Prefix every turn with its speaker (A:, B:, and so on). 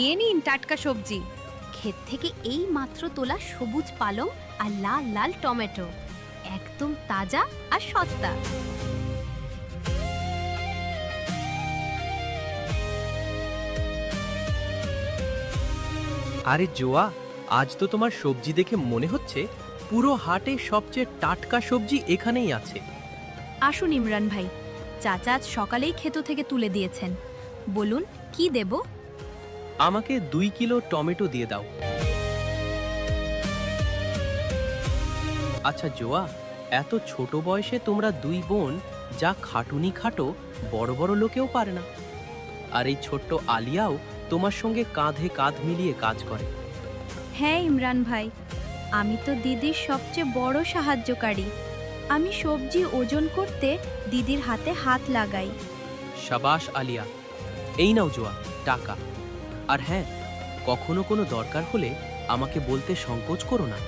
A: নিয়ে নিন টাটকা সবজি। ক্ষেত থেকে এই মাত্র তোলা সবুজ পালং আর লাল লাল টমেটো, একদম তাজা আর সস্তা।
B: আরে জোয়া, আজ তো তোমার সবজি দেখে মনে হচ্ছে পুরো হাটে সবচেয়ে টাটকা সবজি এখানেই আছে।
A: আসুন ইমরান ভাই, চাচা আজ সকালেই ক্ষেত থেকে তুলে দিয়েছেন। বলুন কি দেব?
B: আমাকে 2 কিলো টমেটো দিয়ে দাও। আচ্ছা জোয়া, এত ছোট বয়সে তোমরা দুই বোন যা খাটুনি খাটো, বড় বড় লোকেও পারে না। আর এই ছোট্ট আলিয়াও তোমার সঙ্গে কাঁধে কাঁধ মিলিয়ে কাজ করে।
A: হ্যাঁ ইমরান ভাই, আমি তো দিদির সবচেয়ে বড় সাহায্যকারী। আমি সবজি ওজন করতে দিদির হাতে হাত লাগাই।
B: শাবাশ আলিয়া। এই নাও জোয়া, টাকা। আর হ্যাঁ, কখনো কোনো দরকার হলে আমাকে বলতে সংকোচ করো না।